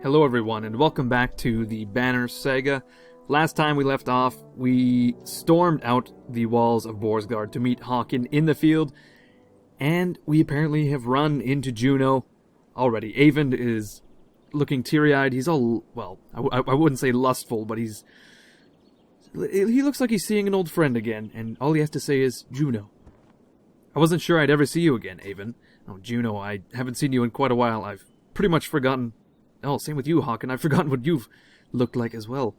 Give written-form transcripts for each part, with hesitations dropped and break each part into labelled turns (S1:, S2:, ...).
S1: Hello everyone, and welcome back to the Banner Saga. Last time we left off, we stormed out the walls of Borsgard to meet Håkon in the field, and we apparently have run into Juno already. Eyvind is looking teary-eyed. He's all, well, I wouldn't say lustful, but he looks like he's seeing an old friend again, and all he has to say is, Juno. I wasn't sure I'd ever see you again, Eyvind. Oh, Juno, I haven't seen you in quite a while. I've pretty much forgotten. Oh, same with you, Håkon. I've forgotten what you've looked like as well.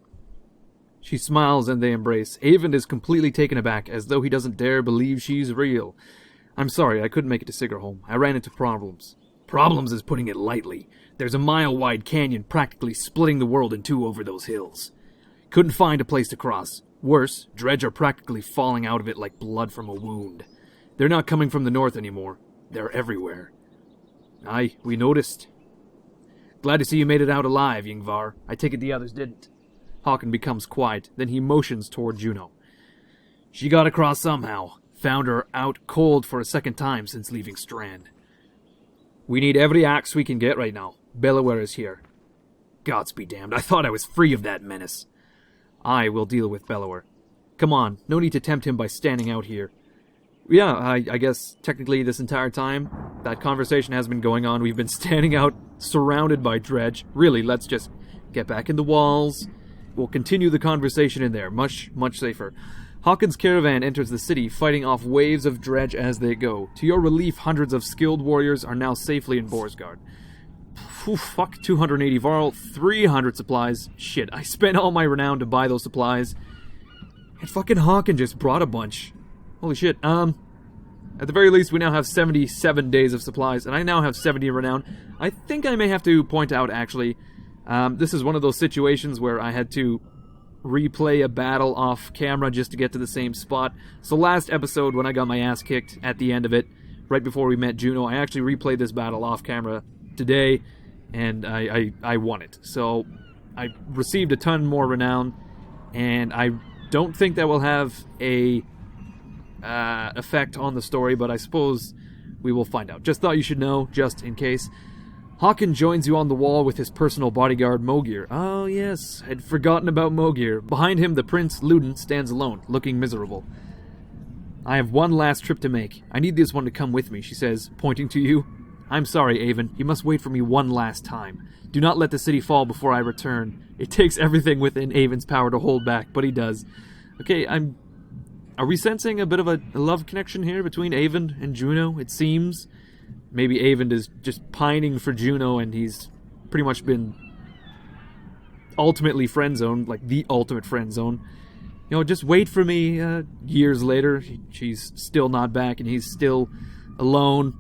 S1: She smiles and they embrace. Eyvind is completely taken aback, as though he doesn't dare believe she's real. I'm sorry, I couldn't make it to Sigerholm. I ran into problems. Problems is putting it lightly. There's a mile-wide canyon practically splitting the world in two over those hills. Couldn't find a place to cross. Worse, dredge are practically falling out of it like blood from a wound. They're not coming from the north anymore. They're everywhere. Aye, we noticed. Glad to see you made it out alive, Yngvar. I take it the others didn't. Håkon becomes quiet, then he motions toward Juno. She got across somehow. Found her out cold for a second time since leaving Strand. We need every axe we can get right now. Belaware is here. Gods be damned, I thought I was free of that menace. I will deal with Belaware. Come on, no need to tempt him by standing out here. Yeah, I guess technically this entire time, that conversation has been going on. We've been standing out, surrounded by dredge. Really, let's just get back in the walls. We'll continue the conversation in there. Much, much safer. Håkon's caravan enters the city, fighting off waves of dredge as they go. To your relief, hundreds of skilled warriors are now safely in Borsgard. Fuck, 280 varl, 300 supplies. Shit, I spent all my renown to buy those supplies. And fucking Håkon just brought a bunch. Holy shit, at the very least, we now have 77 days of supplies, and I now have 70 renown. I think I may have to point out, actually, this is one of those situations where I had to replay a battle off camera just to get to the same spot. So last episode, when I got my ass kicked at the end of it, right before we met Juno, I actually replayed this battle off camera today, and I won it. So I received a ton more renown, and I don't think that will have a effect on the story, but I suppose we will find out. Just thought you should know, just in case. Håkon joins you on the wall with his personal bodyguard Mogir. Oh yes, I'd forgotten about Mogir. Behind him, the prince Ludin stands alone, looking miserable. I have one last trip to make. I need this one to come with me, she says, pointing to you. I'm sorry, Eyvind. You must wait for me one last time. Do not let the city fall before I return. It takes everything within Eyvind's power to hold back, but he does. Okay, Are we sensing a bit of a love connection here between Eyvind and Juno, it seems? Maybe Eyvind is just pining for Juno and he's pretty much been ultimately friend-zoned, like the ultimate friend-zone. You know, just wait for me. Years later, she's still not back and he's still alone,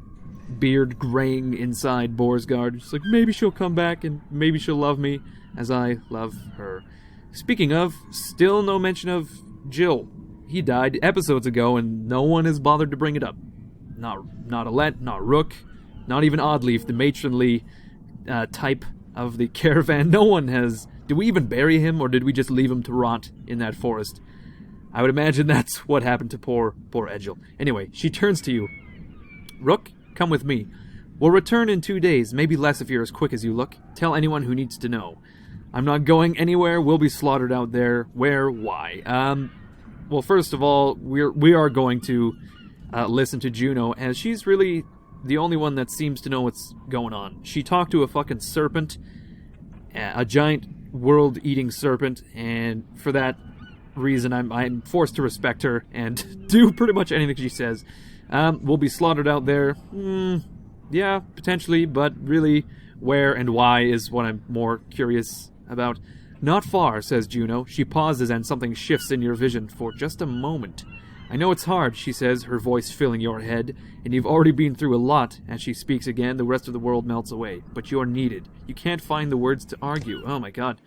S1: beard graying inside Borsgard. It's like, maybe she'll come back and maybe she'll love me as I love her. Speaking of, still no mention of Jill. He died episodes ago, and no one has bothered to bring it up. Not Alette, not Rook, not even Oddleaf, the matronly type of the caravan. No one has. Did we even bury him, or did we just leave him to rot in that forest? I would imagine that's what happened to poor Edgil. Anyway, she turns to you. Rook, come with me. We'll return in 2 days, maybe less if you're as quick as you look. Tell anyone who needs to know. I'm not going anywhere. We'll be slaughtered out there. Where? Why? Well, first of all, we are going to listen to Juno, as she's really the only one that seems to know what's going on. She talked to a fucking serpent, a giant world-eating serpent, and for that reason, I'm forced to respect her and do pretty much anything she says. We'll be slaughtered out there. Yeah, potentially, but really, where and why is what I'm more curious about. Not far, says Juno. She pauses and something shifts in your vision for just a moment. I know it's hard, she says, her voice filling your head, and you've already been through a lot. As she speaks again, the rest of the world melts away. But you're needed. You can't find the words to argue. Oh my god.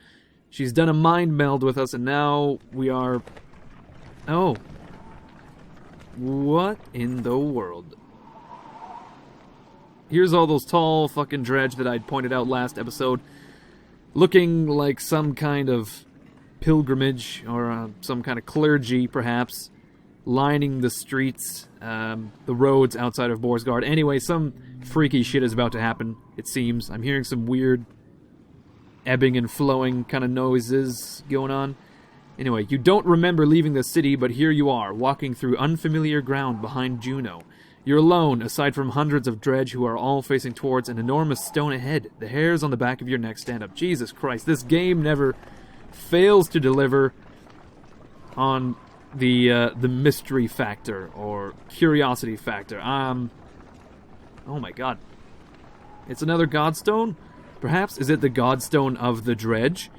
S1: She's done a mind meld with us, and now we are... Oh. What in the world? Here's all those tall fucking dredge that I'd pointed out last episode. Looking like some kind of pilgrimage, or some kind of clergy, perhaps, lining the streets, the roads outside of Borsgard. Anyway, some freaky shit is about to happen, it seems. I'm hearing some weird ebbing and flowing kind of noises going on. Anyway, you don't remember leaving the city, but here you are, walking through unfamiliar ground behind Juno. You're alone, aside from hundreds of dredge who are all facing towards an enormous stone ahead. The hairs on the back of your neck stand up. Jesus Christ, this game never fails to deliver on the mystery factor or curiosity factor. Oh my god. It's another godstone? Perhaps? Is it the godstone of the dredge?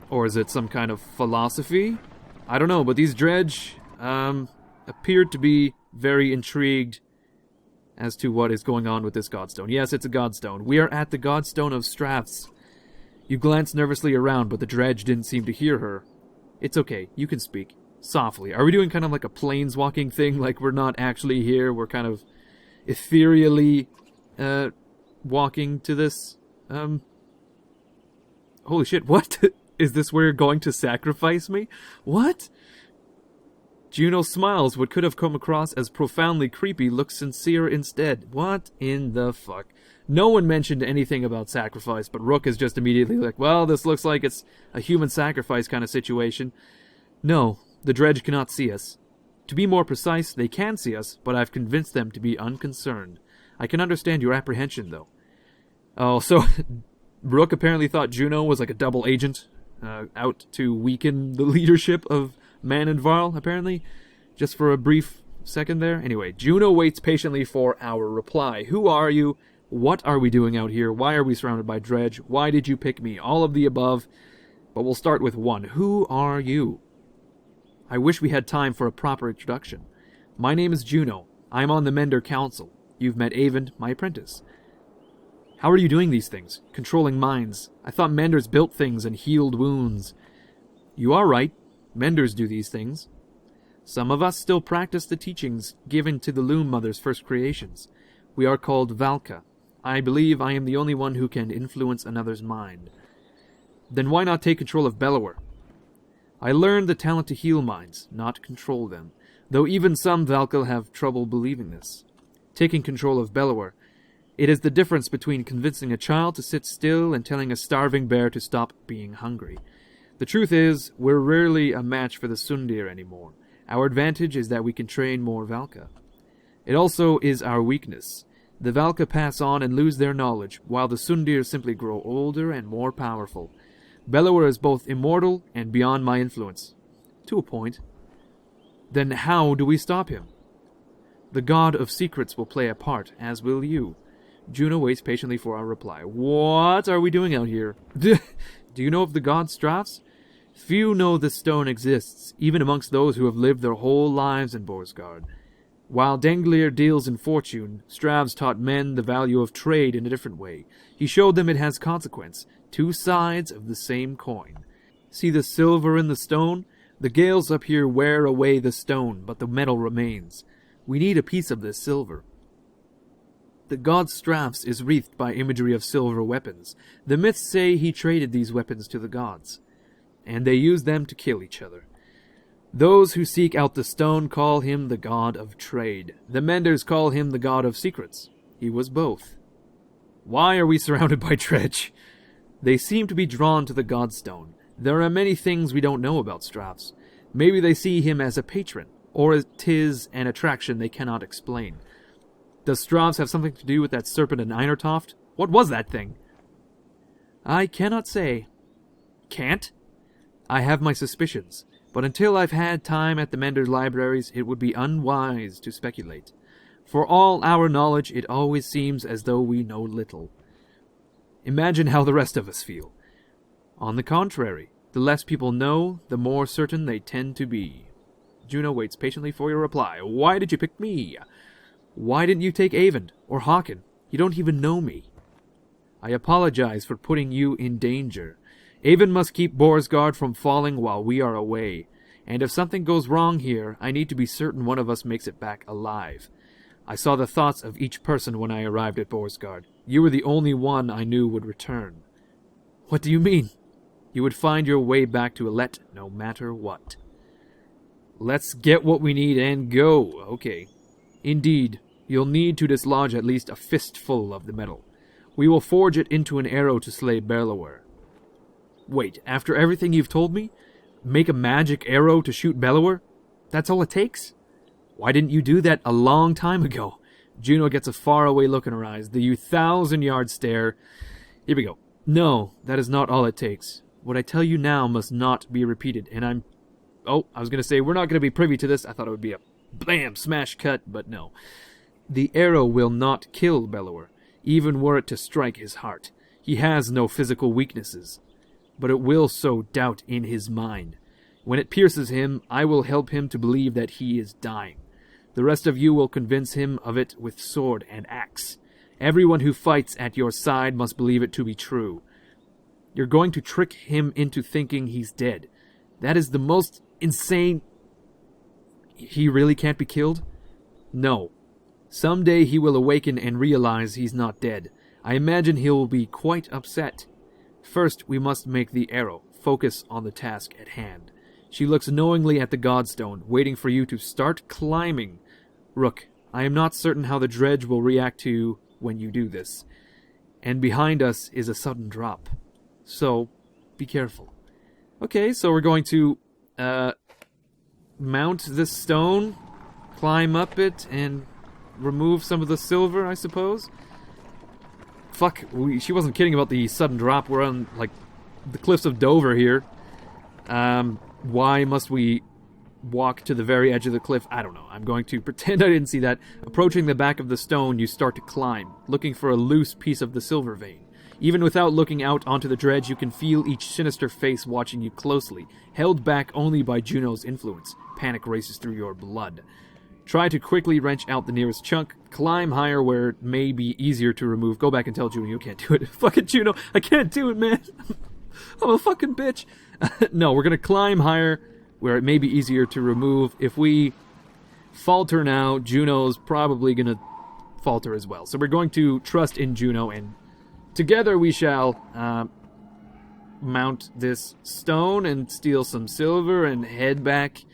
S1: Or is it some kind of philosophy? I don't know, but these dredge appeared to be very intrigued as to what is going on with this godstone. Yes, it's a godstone. We are at the godstone of Straths. You glance nervously around, but the dredge didn't seem to hear her. It's okay, you can speak. Softly. Are we doing kind of like a planeswalking thing? Like we're not actually here, we're kind of ethereally walking to this? Holy shit, what? Is this where you're going to sacrifice me? What? Juno smiles. What could have come across as profoundly creepy looks sincere instead. What in the fuck? No one mentioned anything about sacrifice, but Rook is just immediately like, well, this looks like it's a human sacrifice kind of situation. No, the dredge cannot see us. To be more precise, they can see us, but I've convinced them to be unconcerned. I can understand your apprehension, though. Oh, so Rook apparently thought Juno was like a double agent, out to weaken the leadership of Man and Varl, apparently. Just for a brief second there. Anyway, Juno waits patiently for our reply. Who are you? What are we doing out here? Why are we surrounded by dredge? Why did you pick me? All of the above. But we'll start with one. Who are you? I wish we had time for a proper introduction. My name is Juno. I'm on the Mender Council. You've met Avon, my apprentice. How are you doing these things? Controlling minds. I thought Menders built things and healed wounds. You are right. Menders do these things. Some of us still practice the teachings given to the Loom Mother's first creations. We are called Valka. I believe I am the only one who can influence another's mind. Then why not take control of Bellower? I learned the talent to heal minds, not control them, though even some Valka have trouble believing this. Taking control of Bellower, it is the difference between convincing a child to sit still and telling a starving bear to stop being hungry. The truth is, we're rarely a match for the Sundir anymore. Our advantage is that we can train more Valka. It also is our weakness. The Valka pass on and lose their knowledge, while the Sundir simply grow older and more powerful. Bellower is both immortal and beyond my influence. To a point. Then how do we stop him? The God of Secrets will play a part, as will you. Juno waits patiently for our reply. What are we doing out here? Do you know of the god Strauss? Few know the stone exists, even amongst those who have lived their whole lives in Borsgard. While Denglier deals in fortune, Stravs taught men the value of trade in a different way. He showed them it has consequence, two sides of the same coin. See the silver in the stone? The gales up here wear away the stone, but the metal remains. We need a piece of this silver. The god Stravs is wreathed by imagery of silver weapons. The myths say he traded these weapons to the gods, and they use them to kill each other. Those who seek out the stone call him the god of trade. The Menders call him the god of secrets. He was both. Why are we surrounded by dredge? They seem to be drawn to the godstone. There are many things we don't know about Stravs. Maybe they see him as a patron, or 'tis an attraction they cannot explain. Does Stravs have something to do with that serpent in Einertoft? What was that thing? I cannot say. Can't? I have my suspicions, but until I've had time at the Mender's libraries, it would be unwise to speculate. For all our knowledge, it always seems as though we know little. Imagine how the rest of us feel. On the contrary, the less people know, the more certain they tend to be. Juno waits patiently for your reply. Why did you pick me? Why didn't you take Avon or Hawken? You don't even know me. I apologize for putting you in danger. Avon must keep Borsgard from falling while we are away, and if something goes wrong here, I need to be certain one of us makes it back alive. I saw the thoughts of each person when I arrived at Borsgard. You were the only one I knew would return. What do you mean? You would find your way back to Alet no matter what. Let's get what we need and go. Okay. Indeed, you'll need to dislodge at least a fistful of the metal. We will forge it into an arrow to slay Bellower. Wait, after everything you've told me? Make a magic arrow to shoot Bellower? That's all it takes? Why didn't you do that a long time ago? Juno gets a faraway look in her eyes, the 1,000-yard stare. Here we go. No, that is not all it takes. What I tell you now must not be repeated, and I was going to say, we're not going to be privy to this. I thought it would be a blam, smash cut, but no. The arrow will not kill Bellower, even were it to strike his heart. He has no physical weaknesses, but it will sow doubt in his mind. When it pierces him, I will help him to believe that he is dying. The rest of you will convince him of it with sword and axe. Everyone who fights at your side must believe it to be true. You're going to trick him into thinking he's dead. That is the most insane... He really can't be killed? No. Someday he will awaken and realize he's not dead. I imagine he will be quite upset. First, we must make the arrow. Focus on the task at hand. She looks knowingly at the Godstone, waiting for you to start climbing. Rook, I am not certain how the dredge will react to when you do this. And behind us is a sudden drop. So, be careful. Okay, so we're going to mount this stone, climb up it, and remove some of the silver, I suppose. Fuck, she wasn't kidding about the sudden drop. We're on, like, the cliffs of Dover here. Why must we walk to the very edge of the cliff? I don't know. I'm going to pretend I didn't see that. Approaching the back of the stone, you start to climb, looking for a loose piece of the silver vein. Even without looking out onto the dredge, you can feel each sinister face watching you closely, held back only by Juno's influence. Panic races through your blood. Try to quickly wrench out the nearest chunk, climb higher where it may be easier to remove. Go back and tell Juno you can't do it. Fucking Juno, I can't do it, man. I'm a fucking bitch. No, we're going to climb higher where it may be easier to remove. If we falter now, Juno's probably going to falter as well. So we're going to trust in Juno, and together we shall mount this stone and steal some silver and head back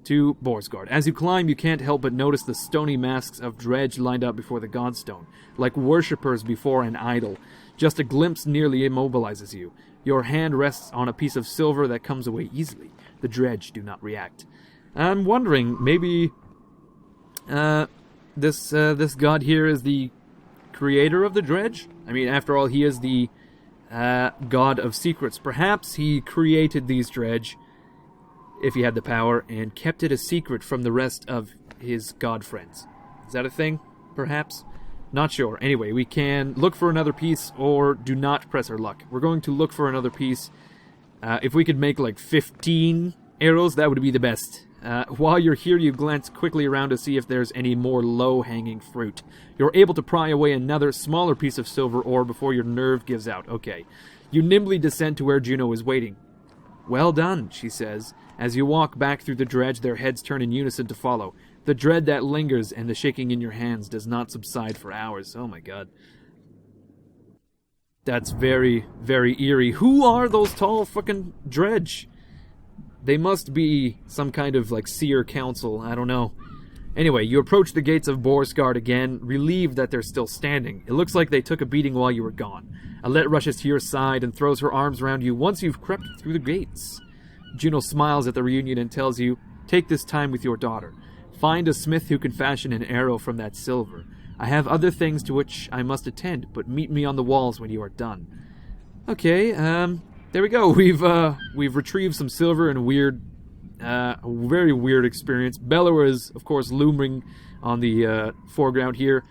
S1: to Borsgard. As you climb, you can't help but notice the stony masks of dredge lined up before the Godstone, like worshippers before an idol. Just a glimpse nearly immobilizes you. Your hand rests on a piece of silver that comes away easily. The dredge do not react. I'm wondering, maybe this god here is the creator of the dredge? I mean, after all, he is the god of secrets. Perhaps he created these dredge, if he had the power, and kept it a secret from the rest of his god friends. Is that a thing? Perhaps? Not sure. Anyway, we can look for another piece or do not press our luck. We're going to look for another piece. If we could make like 15 arrows, that would be the best. While you're here, you glance quickly around to see if there's any more low-hanging fruit. You're able to pry away another smaller piece of silver ore before your nerve gives out. Okay. You nimbly descend to where Juno is waiting. Well done, she says. As you walk back through the dredge, their heads turn in unison to follow. The dread that lingers and the shaking in your hands does not subside for hours. Oh my god. That's very, very eerie. Who are those tall fucking dredge? They must be some kind of, like, seer council. I don't know. Anyway, you approach the gates of Borsgard again, relieved that they're still standing. It looks like they took a beating while you were gone. Alette rushes to your side and throws her arms around you once you've crept through the gates. Juno smiles at the reunion and tells you, take this time with your daughter. Find a smith who can fashion an arrow from that silver. I have other things to which I must attend, but meet me on the walls when you are done. Okay, there we go. We've retrieved some silver in a very weird experience. Bellower is, of course, looming on the foreground here.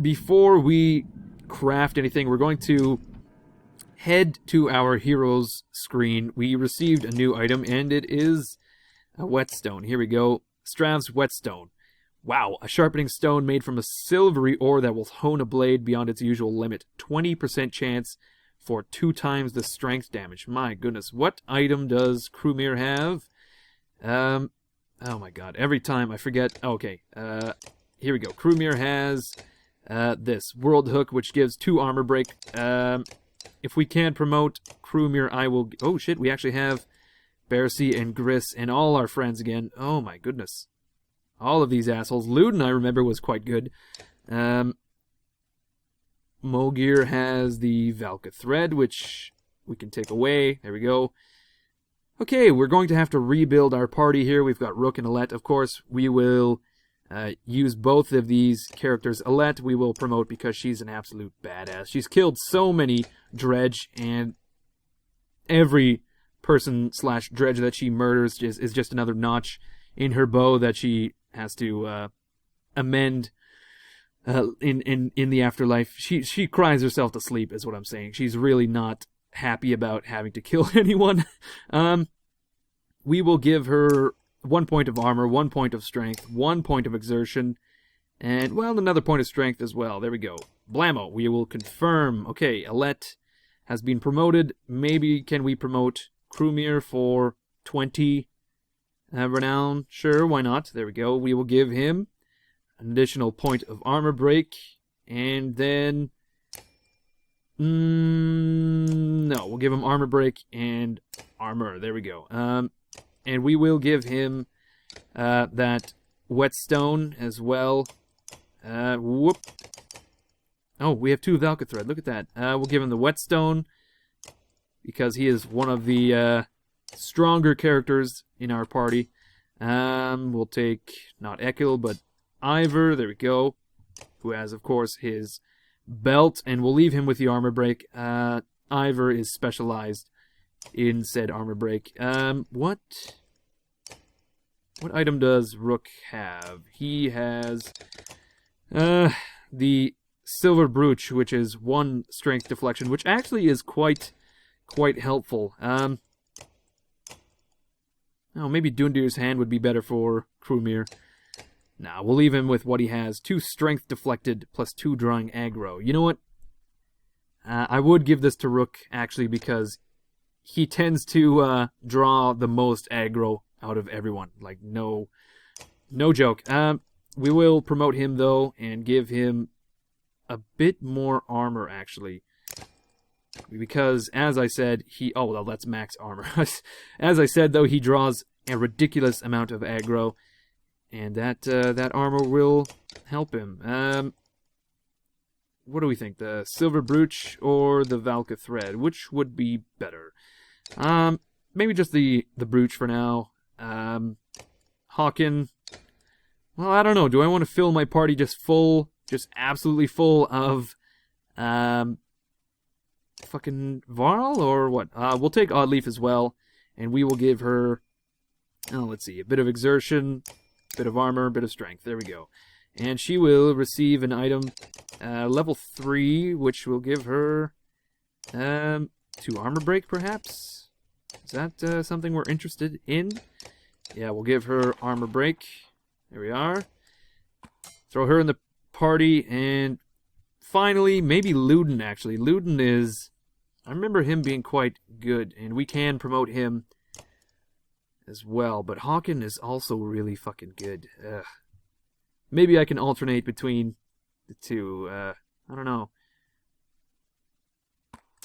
S1: Before we craft anything, we're going to head to our hero's screen. We received a new item, and it is a whetstone. Here we go. Strav's whetstone. Wow, a sharpening stone made from a silvery ore that will hone a blade beyond its usual limit. 20% chance for 2 times the strength damage. My goodness, what item does Krumir have? Oh my god, every time I forget. Okay, here we go. Krumir has this World Hook, which gives 2 armor break. If we can promote Krumir, I will... Oh shit, we actually have Bercy and Gris and all our friends again. Oh my goodness. All of these assholes. Luden, I remember, was quite good. Mogir has the Valka thread, which we can take away. There we go. Okay, we're going to have to rebuild our party here. We've got Rook and Alette. Of course, we will use both of these characters. Alette we will promote because she's an absolute badass. She's killed so many dredge, and every person / dredge that she murders is just another notch in her bow that she has to amend in the afterlife. She cries herself to sleep, is what I'm saying. She's really not happy about having to kill anyone. We will give her 1 point of armor, 1 point of strength, 1 point of exertion, and, well, another point of strength as well. There we go. Blammo. We will confirm. Okay, Alette has been promoted. Maybe can we promote Krumir for 20 renown? Sure, why not? There we go. We will give him an additional point of armor break, and then no, we'll give him armor break and armor. There we go. And we will give him that whetstone as well. Whoop. Oh, we have 2 Valka thread. Look at that. We'll give him the whetstone because he is one of the stronger characters in our party. We'll take not Ekil, but Ivor. There we go. Who has, of course, his belt, and we'll leave him with the armor break. Ivor is specialized in said armor break. What item does Rook have? He has the silver brooch, which is 1 strength deflection, which actually is quite helpful. Oh, maybe Dundir's hand would be better for Krumir. Nah, we'll leave him with what he has. 2 strength deflected plus 2 drawing aggro. You know what? I would give this to Rook, actually, because he tends to draw the most aggro out of everyone. Like, no joke. We will promote him, though, and give him a bit more armor, actually. Because, as I said, oh, well, that's max armor. As I said, though, he draws a ridiculous amount of aggro, and that armor will help him. What do we think? The silver brooch or the Valka thread? Which would be better? Maybe just the brooch for now. Hawken. Well, I don't know. Do I want to fill my party just absolutely full of fucking Varl or what? We'll take Oddleaf as well, and we will give her, let's see, a bit of exertion, a bit of armor, a bit of strength. There we go. And she will receive an item, level 3, which will give her 2 armor break, perhaps? Is that something we're interested in? Yeah, we'll give her armor break. There we are. Throw her in the party, and finally, maybe Luden, actually. Luden is, I remember him being quite good, and we can promote him as well, but Hawken is also really fucking good. Maybe I can alternate between the two. I don't know.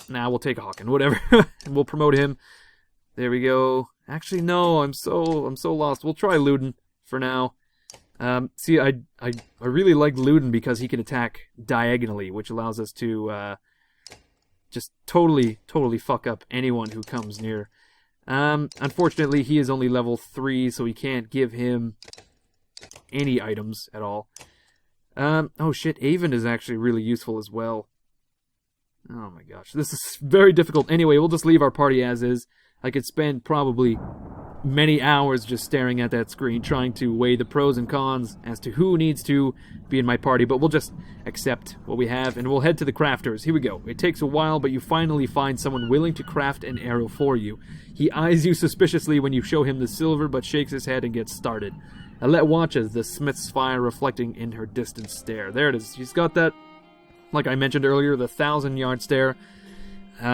S1: Nah, we'll take Hawken, whatever. And we'll promote him. There we go. Actually, no, I'm so lost. We'll try Luden for now. See, I really like Luden because he can attack diagonally, which allows us to just totally fuck up anyone who comes near. Unfortunately, he is only level 3, so we can't give him any items at all. Oh shit, Avon is actually really useful as well. Oh my gosh, this is very difficult. Anyway, we'll just leave our party as is. I could spend probably many hours just staring at that screen, trying to weigh the pros and cons as to who needs to be in my party, but we'll just accept what we have, and we'll head to the crafters. Here we go. It takes a while, but you finally find someone willing to craft an arrow for you. He eyes you suspiciously when you show him the silver, but shakes his head and gets started. Alette watches, the smith's fire reflecting in her distant stare. There it is. She's got that, like I mentioned earlier, the 1,000-yard stare.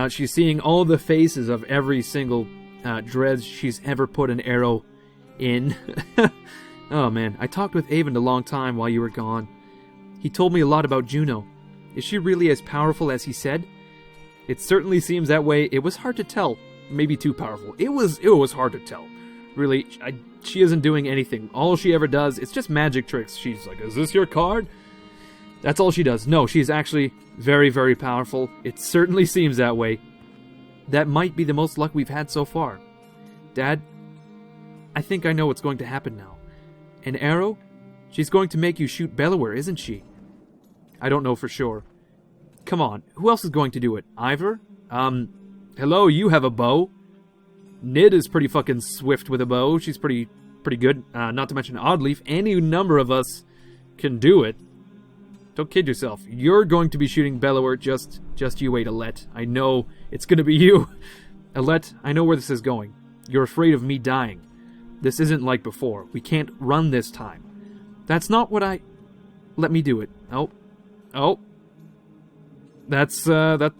S1: She's seeing all the faces of every single dredge she's ever put an arrow in. Oh man, I talked with Avon a long time while you were gone. He told me a lot about Juno. Is she really as powerful as he said? It certainly seems that way. It was hard to tell. Maybe too powerful. It was hard to tell. Really, she isn't doing anything. All she ever does, it's just magic tricks. She's like, is this your card? That's all she does. No, she's actually very, very powerful. It certainly seems that way. That might be the most luck we've had so far. Dad, I think I know what's going to happen now. An arrow? She's going to make you shoot Bellower, isn't she? I don't know for sure. Come on, who else is going to do it? Ivor? Hello, you have a bow. Nid is pretty fucking swift with a bow. She's pretty good. Not to mention Oddleaf. Any number of us can do it. Don't kid yourself. You're going to be shooting Bellower. Just you wait, Alette. I know it's going to be you. Alette, I know where this is going. You're afraid of me dying. This isn't like before. We can't run this time. That's not what I... Let me do it. Oh. That's, what?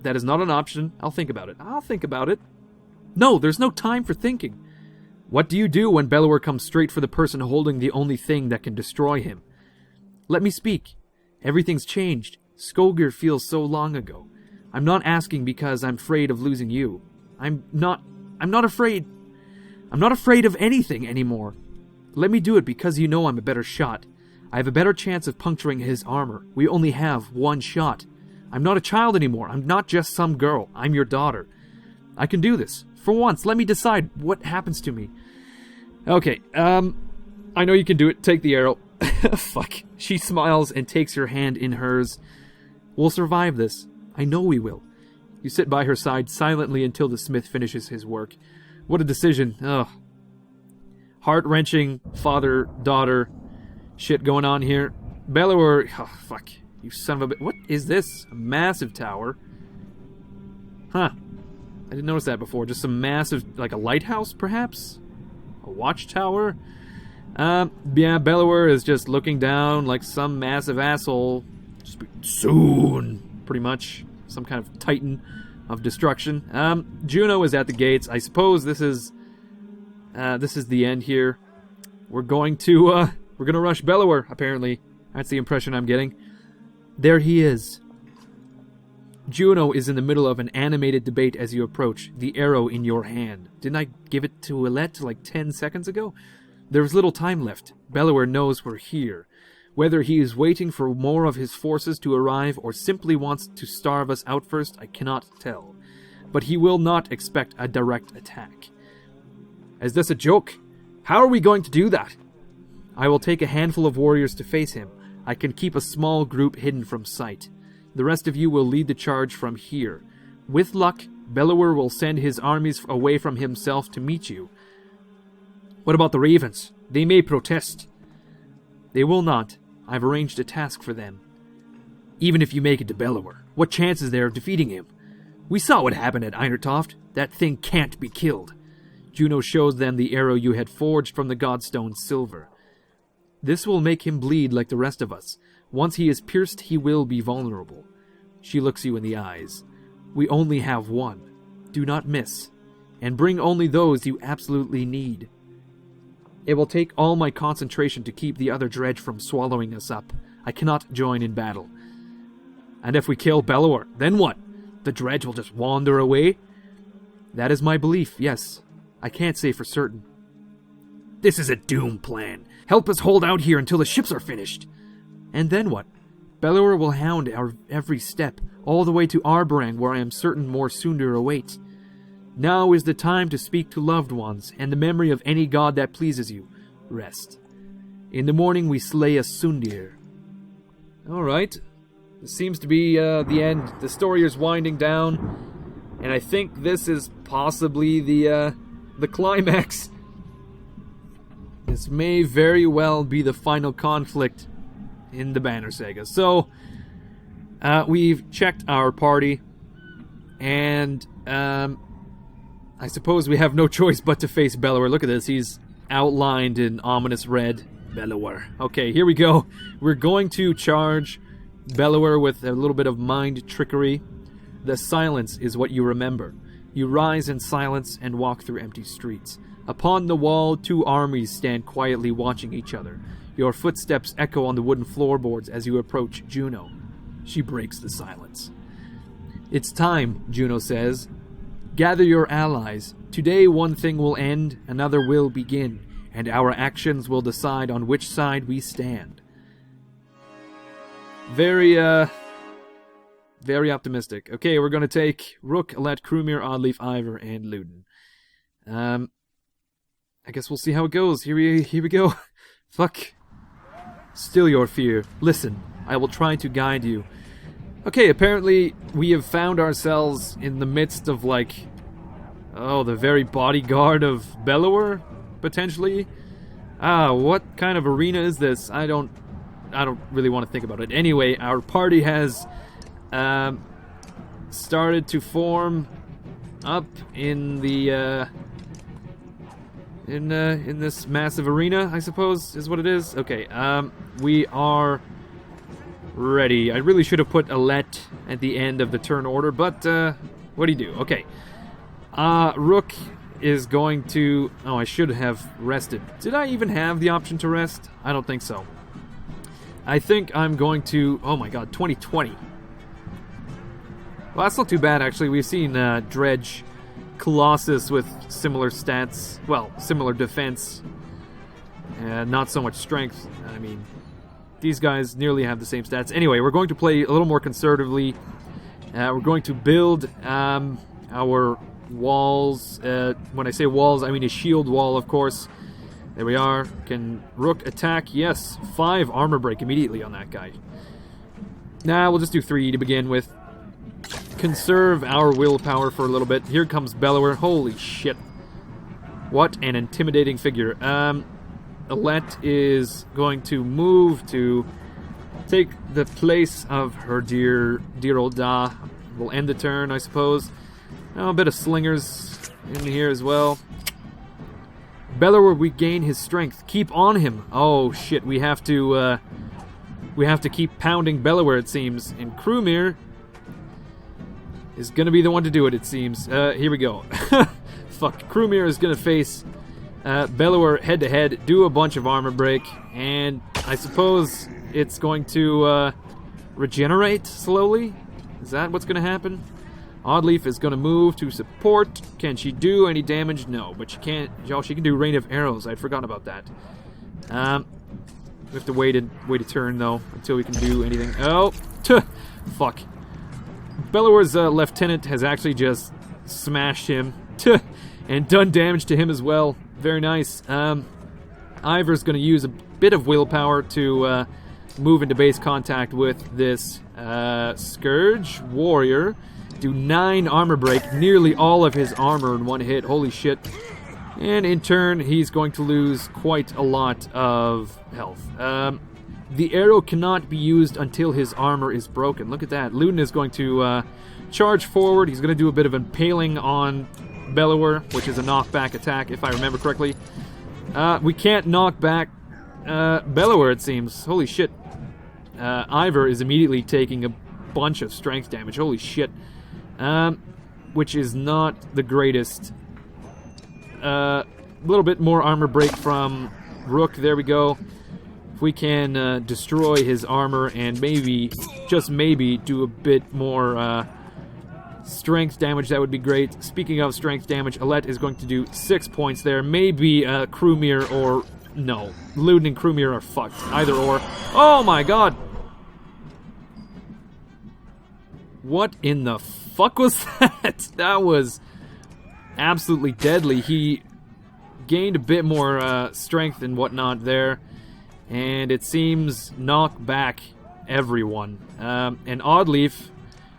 S1: That is not an option. I'll think about it. No, there's no time for thinking. What do you do when Bellower comes straight for the person holding the only thing that can destroy him? Let me speak. Everything's changed. Skogr feels so long ago. I'm not asking because I'm afraid of losing you. I'm not afraid. I'm not afraid of anything anymore. Let me do it because you know I'm a better shot. I have a better chance of puncturing his armor. We only have one shot. I'm not a child anymore. I'm not just some girl. I'm your daughter. I can do this. For once, let me decide what happens to me. Okay, I know you can do it. Take the arrow. Fuck. She smiles and takes your hand in hers. We'll survive this. I know we will. You sit by her side silently until the smith finishes his work. What a decision. Ugh. Heart-wrenching father-daughter shit going on here. Bellower... Oh, fuck. You son of a bitch. What is this? A massive tower? Huh. I didn't notice that before. Just some massive... Like a lighthouse, perhaps? A watchtower? Yeah, Bellower is just looking down like some massive asshole. Soon, pretty much. Some kind of titan of destruction. Juno is at the gates. I suppose this is the end here. We're going to rush Bellower, apparently. That's the impression I'm getting. There he is. Juno is in the middle of an animated debate as you approach, the arrow in your hand. Didn't I give it to Alette like 10 seconds ago? There's little time left. Bellower knows we're here. Whether he is waiting for more of his forces to arrive or simply wants to starve us out first, I cannot tell. But he will not expect a direct attack. Is this a joke? How are we going to do that? I will take a handful of warriors to face him. I can keep a small group hidden from sight. The rest of you will lead the charge from here. With luck, Bellower will send his armies away from himself to meet you. What about the ravens? They may protest. They will not. I've arranged a task for them. Even if you make it to Bellower, what chance is there of defeating him? We saw what happened at Einertoft. That thing can't be killed. Juno shows them the arrow you had forged from the godstone silver. This will make him bleed like the rest of us. Once he is pierced, he will be vulnerable. She looks you in the eyes. We only have one. Do not miss. And bring only those you absolutely need. It will take all my concentration to keep the other dredge from swallowing us up. I cannot join in battle. And if we kill Bellower, then what? The dredge will just wander away? That is my belief, yes. I can't say for certain. This is a doom plan. Help us hold out here until the ships are finished. And then what? Bellower will hound our every step, all the way to Arborang, where I am certain more Sundir await. Now is the time to speak to loved ones, and the memory of any god that pleases you. Rest. In the morning we slay a Sundir. Alright. This seems to be the end. The story is winding down, and I think this is possibly the climax. This may very well be the final conflict in the Banner Saga. So, we've checked our party, and I suppose we have no choice but to face Bellower. Look at this, he's outlined in ominous red. Bellower. Okay, here we go. We're going to charge Bellower with a little bit of mind trickery. The silence is what you remember. You rise in silence and walk through empty streets. Upon the wall, two armies stand quietly watching each other. Your footsteps echo on the wooden floorboards as you approach Juno. She breaks the silence. It's time, Juno says. Gather your allies. Today one thing will end, another will begin, and our actions will decide on which side we stand. Very optimistic. Okay, we're gonna take Rook, Alette, Crewmere, Oddleaf, Ivor, and Luden. I guess we'll see how it goes. Here we go. Fuck. Still your fear. Listen, I will try to guide you. Okay, apparently we have found ourselves in the midst of, like, the very bodyguard of Bellower, potentially. What kind of arena is this? I don't really want to think about it. Anyway, our party has started to form up in the in this massive arena, I suppose is what it is. Okay, we are ready. I really should have put Alette at the end of the turn order, but what do you do? Okay, Rook is going to... Oh, I should have rested. Did I even have the option to rest? I don't think so. I think I'm going to... Oh my god, 2020. Well, that's not too bad, actually. We've seen Dredge, Colossus with similar stats. Well, similar defense. Not so much strength. I mean, these guys nearly have the same stats. Anyway, we're going to play a little more conservatively. We're going to build our walls. When I say walls, I mean a shield wall, of course. There we are. Can Rook attack? Yes. 5 armor break immediately on that guy. Nah, we'll just do 3 to begin with. Conserve our willpower for a little bit. Here comes Bellower. Holy shit. What an intimidating figure. Alette is going to move to take the place of her dear old Da. We'll end the turn, I suppose. Oh, a bit of slingers in here as well. Bellower regain his strength. Keep on him. Oh shit, we have to keep pounding Bellower, it seems. And Crewmere is gonna be the one to do it, it seems. Here we go. Fuck. Crewmere is gonna face Bellower head to head, do a bunch of armor break, and I suppose it's going to regenerate slowly. Is that what's gonna happen? Oddleaf is going to move to support. Can she do any damage? No, but she can't. Oh, she can do rain of arrows. I'd forgotten about that. We have to wait a turn though until we can do anything. Oh, fuck! Bellower's lieutenant has actually just smashed him and done damage to him as well. Very nice. Ivor's going to use a bit of willpower to move into base contact with this Scourge warrior. Do 9 armor break, nearly all of his armor in one hit. Holy shit. And in turn, he's going to lose quite a lot of health. The arrow cannot be used until his armor is broken. Look at that. Luden is going to charge forward. He's going to do a bit of impaling on Bellower, which is a knockback attack, if I remember correctly. We can't knock back Bellower, it seems. Holy shit. Ivor is immediately taking a bunch of strength damage. Holy shit. Which is not the greatest. A little bit more armor break from Rook. There we go. If we can destroy his armor and maybe, just maybe, do a bit more strength damage, that would be great. Speaking of strength damage, Alette is going to do 6 points there. Maybe Crewmere or... No. Luden and Crewmere are fucked. Either or. Oh my god! What in the fuck was that? That was absolutely deadly. He gained a bit more strength and whatnot there, and it seems knocked back everyone. And Oddleaf,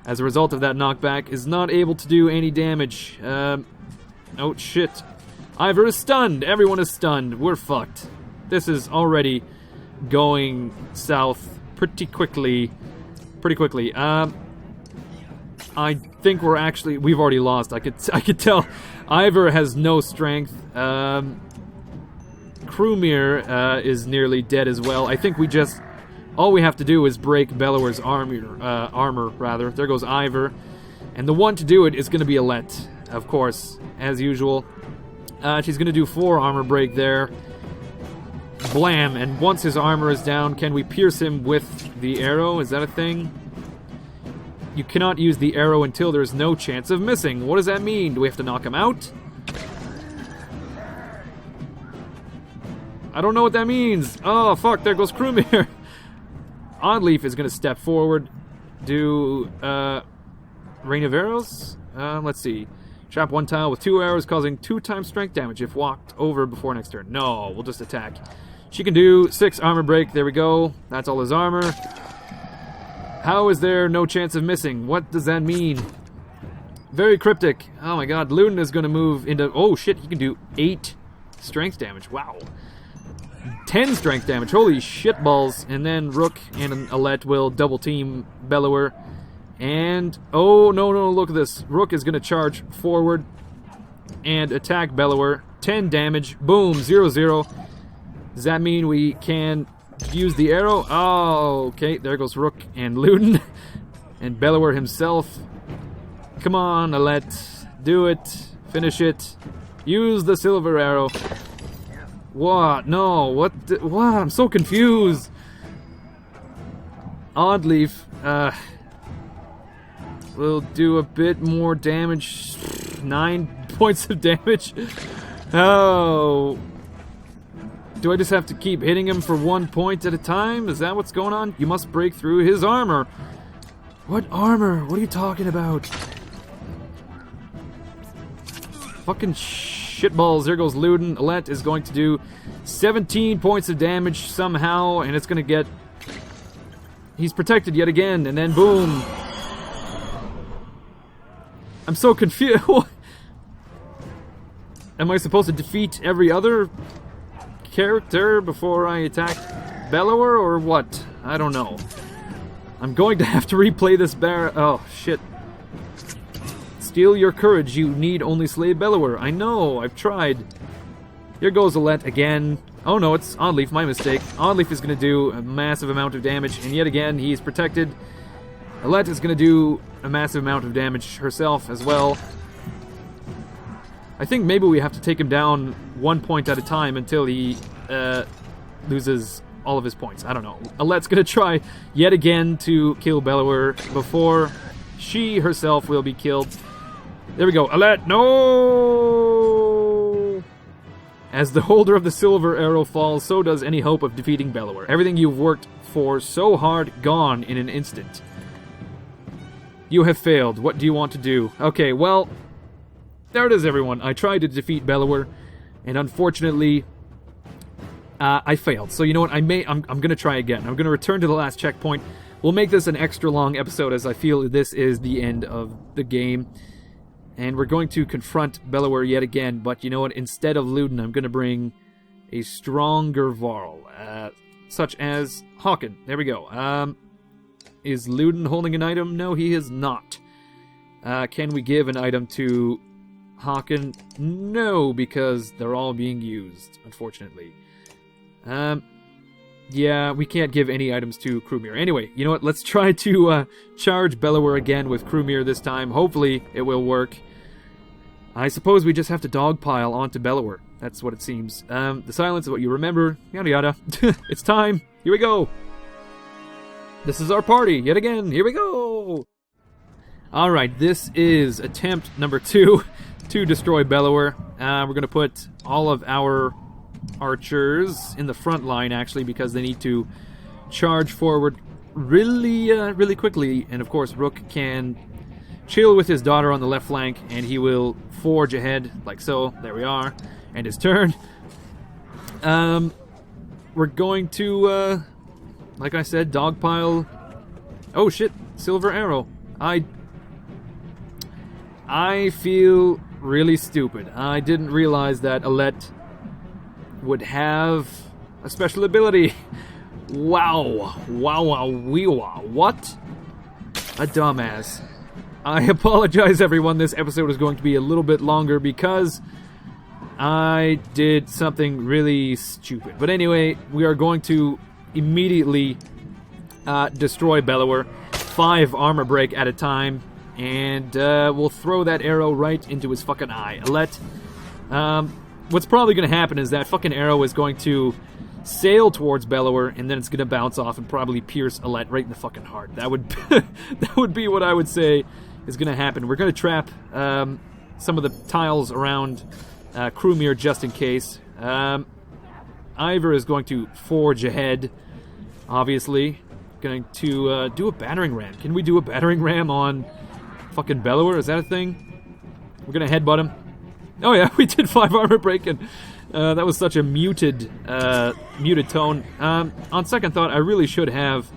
S1: as a result of that knockback, is not able to do any damage. Oh shit. Ivor is stunned. Everyone is stunned. We're fucked. This is already going south pretty quickly. I think we've already lost. I could tell. Ivor has no strength. Crewmere is nearly dead as well. I think all we have to do is break Bellower's armor. There goes Ivor. And the one to do it is going to be Alette, of course, as usual. She's going to do 4 armor break there. Blam! And once his armor is down, can we pierce him with the arrow? Is that a thing? You cannot use the arrow until there's no chance of missing. What does that mean? Do we have to knock him out? I don't know what that means. Oh, fuck, there goes Crewmere. Oddleaf is going to step forward. Do Rain of Arrows? Let's see. Trap 1 tile with 2 arrows, causing 2 times strength damage if walked over before next turn. No, we'll just attack. She can do 6 armor break. There we go. That's all his armor. How is there no chance of missing? What does that mean? Very cryptic. Oh my god. Luden is going to move into... Oh shit, he can do 8 strength damage. Wow. 10 strength damage. Holy shit balls. And then Rook and Alette will double team Bellower. And... Oh, no, look at this. Rook is going to charge forward and attack Bellower. 10 damage. Boom. 0-0. Does that mean we can use the arrow? Oh, okay. There goes Rook and Luden. And Bellower himself. Come on, Alette. Do it. Finish it. Use the silver arrow. What? No. What? What? I'm so confused. Oddleaf. We'll do a bit more damage. 9 points of damage. Oh. Do I just have to keep hitting him for 1 point at a time? Is that what's going on? You must break through his armor. What armor? What are you talking about? Fucking shitballs. There goes Luden. Alette is going to do 17 points of damage somehow, and it's going to get... He's protected yet again, and then boom. I'm so confused. Am I supposed to defeat every other character before I attack Bellower, or what? I don't know. I'm going to have to replay this Oh, shit. Steal your courage. You need only slay Bellower. I know. I've tried. Here goes Alette again. Oh, no. It's Oddleaf. My mistake. Oddleaf is going to do a massive amount of damage, and yet again, he's protected. Alette is going to do a massive amount of damage herself as well. I think maybe we have to take him down 1 point at a time until he loses all of his points. I don't know. Alette's going to try yet again to kill Bellower before she herself will be killed. There we go. Alette, no! As the holder of the silver arrow falls, so does any hope of defeating Bellower. Everything you've worked for so hard, gone in an instant. You have failed. What do you want to do? Okay, well... There it is, everyone. I tried to defeat Bellower, and unfortunately, I failed. So you know what? I'm going to try again. I'm going to return to the last checkpoint. We'll make this an extra long episode, as I feel this is the end of the game. And we're going to confront Bellower yet again. But you know what? Instead of Luden, I'm going to bring a stronger Varl, such as Håkon. There we go. Is Luden holding an item? No, he is not. Can we give an item to Håkon? No, because they're all being used, unfortunately. Yeah, we can't give any items to Krumir. Anyway, you know what? Let's try to charge Bellower again with Krumir this time. Hopefully, it will work. I suppose we just have to dogpile onto Bellower. That's what it seems. The silence is what you remember. Yada yada. It's time. Here we go. This is our party, yet again. Here we go. Alright, this is attempt number 2 to destroy Bellower. We're going to put all of our archers in the front line, actually, because they need to charge forward really quickly. And of course, Rook can chill with his daughter on the left flank, and he will forge ahead, like so. There we are. And his turn. We're going to, like I said, dogpile. Oh shit, silver arrow. I feel really stupid. I didn't realize that Alette would have a special ability. Wow. What? A dumbass. I apologize, everyone. This episode is going to be a little bit longer because I did something really stupid. But anyway, we are going to immediately destroy Bellower. 5 armor break at a time. And we'll throw that arrow right into his fucking eye. Alette, what's probably going to happen is that fucking arrow is going to sail towards Bellower, and then it's going to bounce off and probably pierce Alette right in the fucking heart. That would that would be what I would say is going to happen. We're going to trap some of the tiles around Krumir just in case. Ivor is going to forge ahead, obviously. going to do a battering ram. Can we do a battering ram on fucking Bellower? Is that a thing? We're going to headbutt him. Oh yeah, we did 5 armor break, and that was such a muted tone. On second thought, I really should have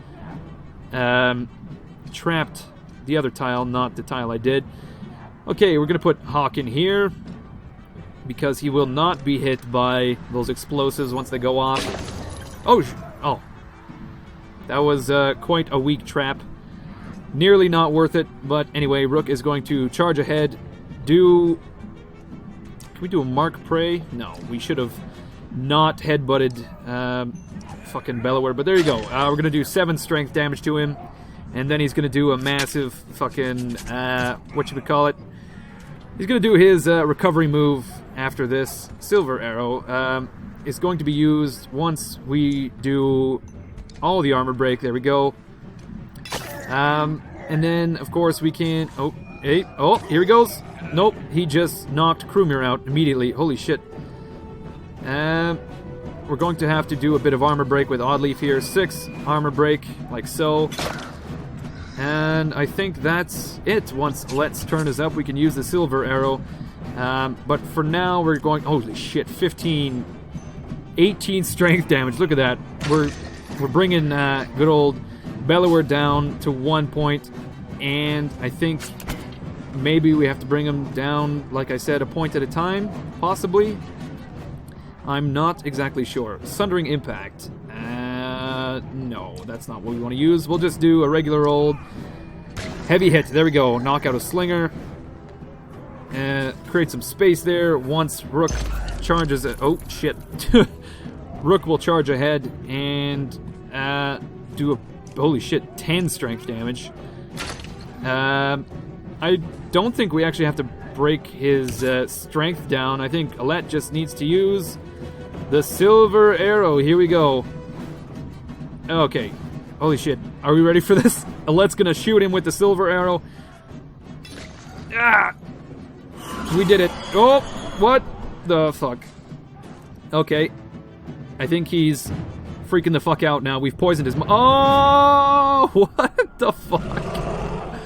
S1: trapped the other tile, not the tile I did. Okay, we're going to put Hawk in here, because he will not be hit by those explosives once they go off. Oh. That was quite a weak trap. Nearly not worth it, but anyway, Rook is going to charge ahead. Can we do a Mark Prey? No, we should have not headbutted fucking Bellower, but there you go. We're going to do 7 strength damage to him, and then he's going to do a massive fucking, whatchamacallit? He's going to do his recovery move after this. Silver Arrow is going to be used once we do all the armor break. There we go. And then, of course, we can... Oh, here he goes. Nope, he just knocked Krumir out immediately. Holy shit. We're going to have to do a bit of armor break with Oddleaf here. 6 armor break, like so. And I think that's it. Once Let's turn is up, we can use the Silver Arrow. But for now, we're going... Holy shit, 18 strength damage. Look at that. We're bringing good old Bellower down to 1 point. And I think maybe we have to bring him down, like I said, a point at a time, possibly. I'm not exactly sure. Sundering Impact. No, that's not what we want to use. We'll just do a regular old heavy hit. There we go. Knock out a Slinger. Create some space there. Once Rook charges it. Oh, shit. Rook will charge ahead and do a... Holy shit, 10 strength damage. I don't think we actually have to break his strength down. I think Alette just needs to use the Silver Arrow. Here we go. Okay. Holy shit. Are we ready for this? Alette's gonna shoot him with the Silver Arrow. Ah! We did it. Oh! What the fuck? Okay. I think he's freaking the fuck out now. We've poisoned his... Oh! What the fuck?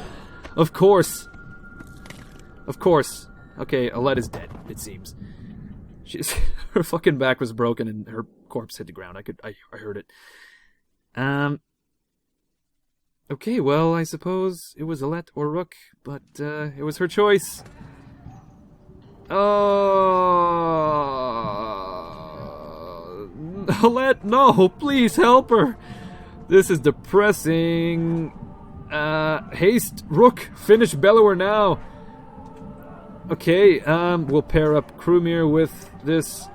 S1: Of course. Of course. Okay, Alette is dead, it seems. Her fucking back was broken and her corpse hit the ground. I heard it. Okay, well, I suppose it was Alette or Rook, but it was her choice. Oh, Alette, no, please help her. This is depressing. Haste, Rook, finish Bellower now. Okay, we'll pair up Krumir with this.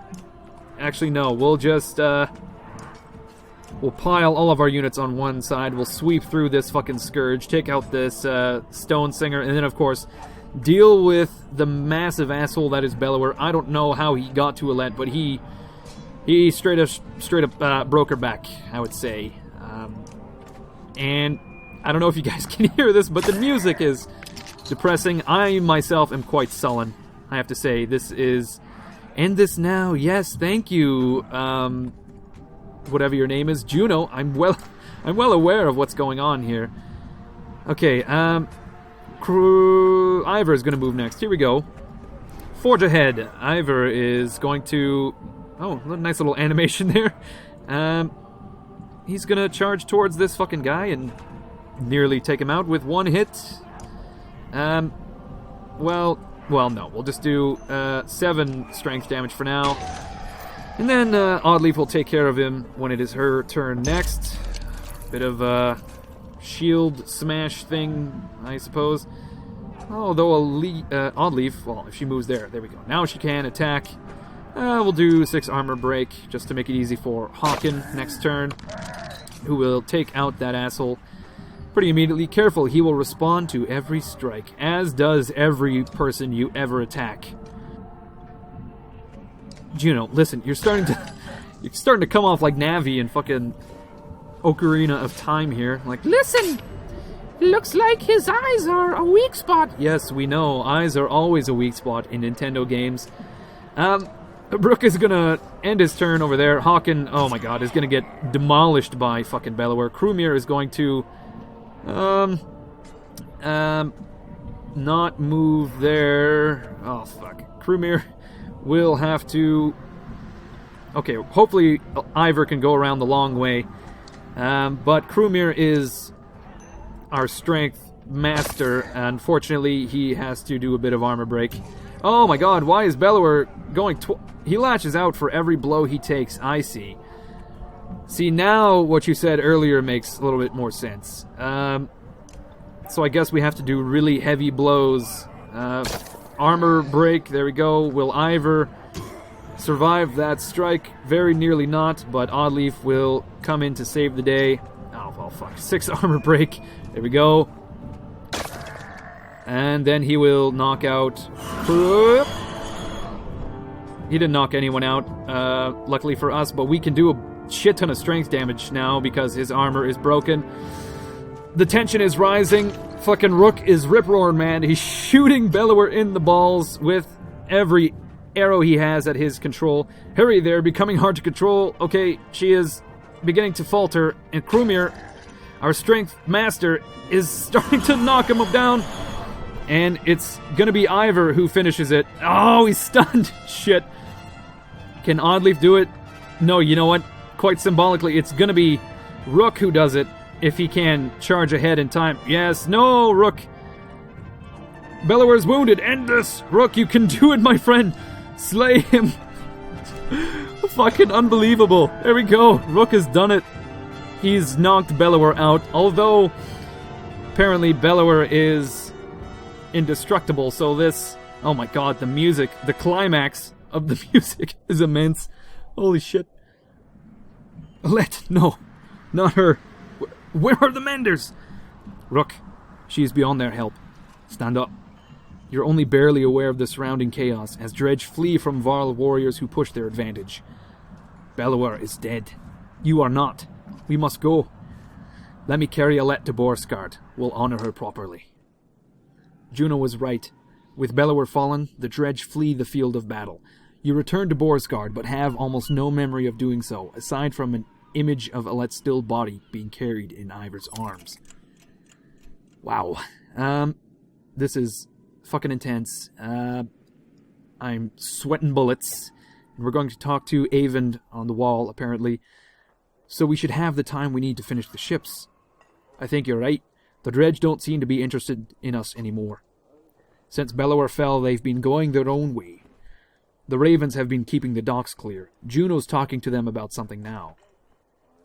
S1: Actually, no, we'll just, we'll pile all of our units on one side. We'll sweep through this fucking Scourge, take out this Stone Singer, and then, of course, deal with the massive asshole that is Bellower. I don't know how he got to Alette, but he straight up broke her back, I would say. And I don't know if you guys can hear this, but the music is depressing. I myself am quite sullen, I have to say. This is... End this now. Yes, thank you. Whatever your name is, Juno. I'm well aware of what's going on here. Okay, Ivor is going to move next. Here we go. Forge ahead. Ivor is going to... Oh, nice little animation there. He's going to charge towards this fucking guy and nearly take him out with one hit. Well, no. We'll just do 7 strength damage for now. And then Oddleaf will take care of him when it is her turn next. Bit of a shield smash thing, I suppose. Although Oddleaf, well, if she moves there we go. Now she can attack. We'll do 6 armor break just to make it easy for Hawken next turn, who will take out that asshole pretty immediately. Careful, he will respond to every strike, as does every person you ever attack. Juno, listen, you're starting to come off like Navi and fucking Ocarina of Time here. Like, listen, looks like his eyes are a weak spot. Yes, we know, eyes are always a weak spot in Nintendo games. Brook is gonna end his turn over there. Hawken, oh my god, is gonna get demolished by fucking Bellower. Krumir is going to... not move there. Oh, fuck. Krumir will have to... Okay, hopefully Ivor can go around the long way. But Krumir is our strength master. Unfortunately, he has to do a bit of armor break. Oh my god, why is Bellower going... He latches out for every blow he takes. I see. See, now what you said earlier makes a little bit more sense. So I guess we have to do really heavy blows. Armor break, there we go. Will Ivor survive that strike? Very nearly not, but Oddleaf will come in to save the day. Oh, well, fuck. 6 armor break. There we go. And then he will knock out... He didn't knock anyone out, luckily for us, but we can do a shit ton of strength damage now because his armor is broken. The tension is rising. Fucking Rook is rip-roaring, man. He's shooting Bellower in the balls with every arrow he has at his control. Hurry there, becoming hard to control. Okay, she is beginning to falter, and Krumir, our strength master, is starting to knock him down. And it's gonna be Ivor who finishes it. Oh, he's stunned. Shit. Can Oddleaf do it? No, you know what? Quite symbolically, it's gonna be Rook who does it, if he can charge ahead in time. Yes, no, Rook. Bellower's wounded. End this. Rook, you can do it, my friend. Slay him. Fucking unbelievable. There we go. Rook has done it. He's knocked Bellower out, although apparently Bellower is indestructible, so this... Oh my god, the music, the climax of the music is immense. Holy shit. No, not her. Where are the menders? Rook, she is beyond their help. Stand up. You're only barely aware of the surrounding chaos as Dredge flee from Varl warriors who push their advantage. Bellower is dead. You are not. We must go. Let me carry Alette to Borsgard. We'll honor her properly. Juno was right. With Bellower fallen, the Dredge flee the field of battle. You return to Borsgard, but have almost no memory of doing so, aside from an image of Alette's still body being carried in Ivor's arms. Wow. This is fucking intense. I'm sweating bullets. And we're going to talk to Avon on the wall, apparently. So we should have the time we need to finish the ships. I think you're right. The Dredge don't seem to be interested in us anymore. Since Bellower fell, they've been going their own way. The Ravens have been keeping the docks clear. Juno's talking to them about something now.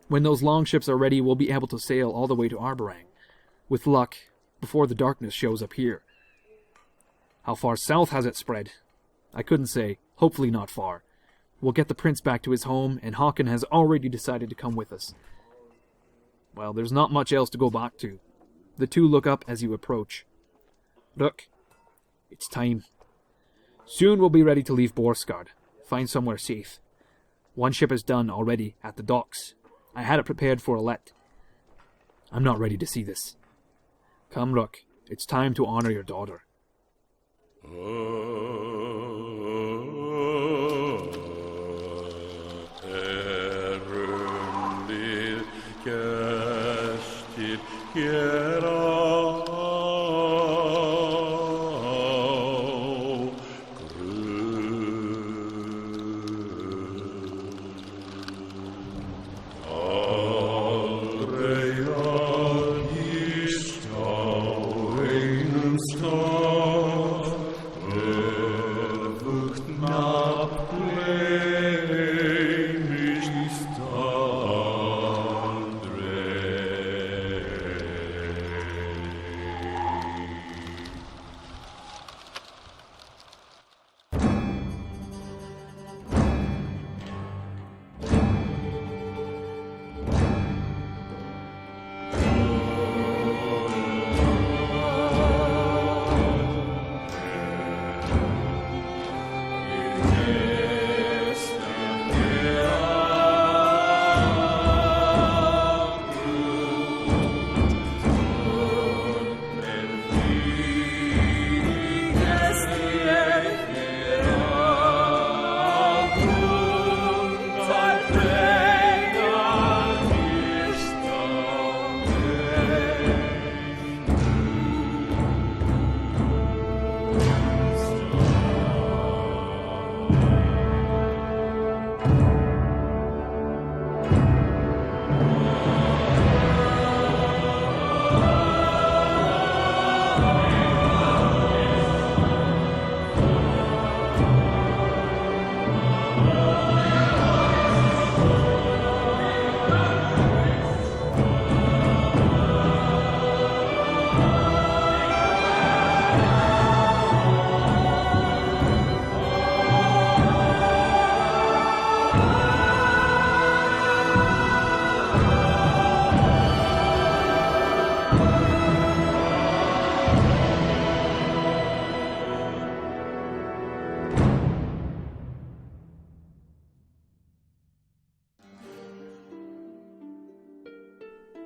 S1: When those longships are ready, we'll be able to sail all the way to Arborang. With luck, before the darkness shows up here. How far south has it spread? I couldn't say. Hopefully not far. We'll get the prince back to his home, and Hawken has already decided to come with us. Well, there's not much else to go back to. The two look up as you approach. Look, it's time. Soon we'll be ready to leave Borsgard. Find somewhere safe. One ship is done already at the docks. I had it prepared for Alette. I'm not ready to see this. Come, Rook. It's time to honor your daughter.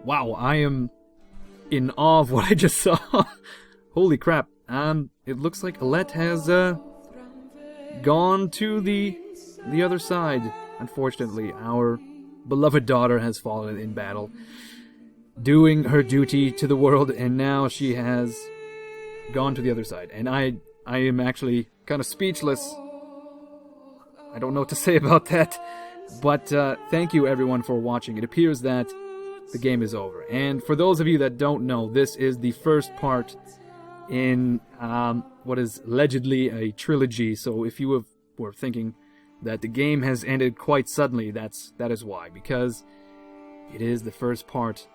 S1: Wow, I am in awe of what I just saw. Holy crap. It looks like Alette has, gone to the other side. Unfortunately, our beloved daughter has fallen in battle, doing her duty to the world, and now she has gone to the other side. And I am actually kind of speechless. I don't know what to say about that. But thank you everyone for watching. It appears that the game is over. And for those of you that don't know, this is the first part in what is allegedly a trilogy. So if you were thinking that the game has ended quite suddenly, that is why. Because it is the first part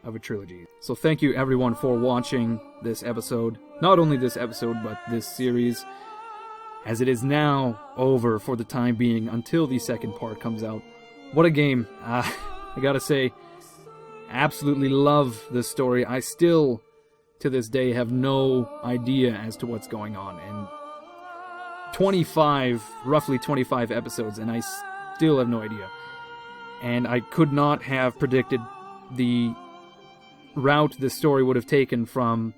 S1: of a trilogy. So thank you everyone for watching this episode. Not only this episode, but this series, as it is now over for the time being until the second part comes out. What a game. I gotta say, absolutely love this story. I still, to this day, have no idea as to what's going on. And roughly 25 episodes, and I still have no idea. And I could not have predicted the route the story would have taken from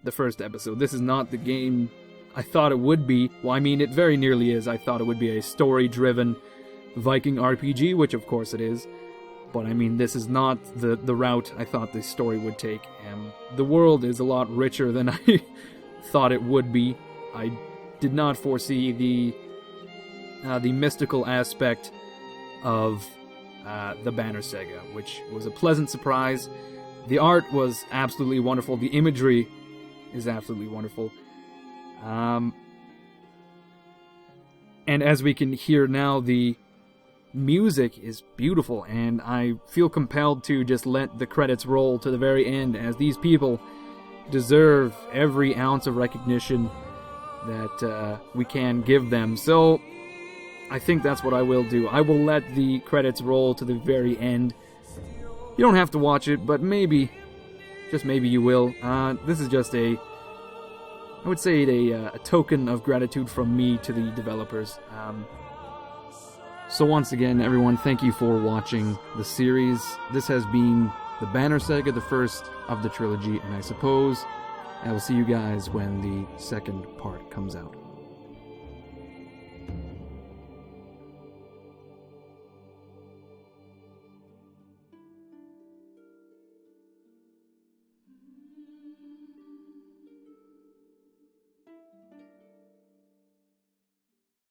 S1: the first episode. This is not the game I thought it would be. Well, I mean, it very nearly is. I thought it would be a story-driven Viking RPG, which of course it is. But I mean, this is not the route I thought the story would take. And the world is a lot richer than I thought it would be. I did not foresee the mystical aspect of the Banner Saga, which was a pleasant surprise. The art was absolutely wonderful. The imagery is absolutely wonderful. And as we can hear now, the music is beautiful, and I feel compelled to just let the credits roll to the very end, as these people deserve every ounce of recognition that we can give them. So I think that's what I will do. I will let the credits roll to the very end. You don't have to watch it, but maybe, just maybe you will. This is just I would say a token of gratitude from me to the developers. So once again, everyone, thank you for watching the series. This has been the Banner Saga, the first of the trilogy, and I suppose I will see you guys when the second part comes out.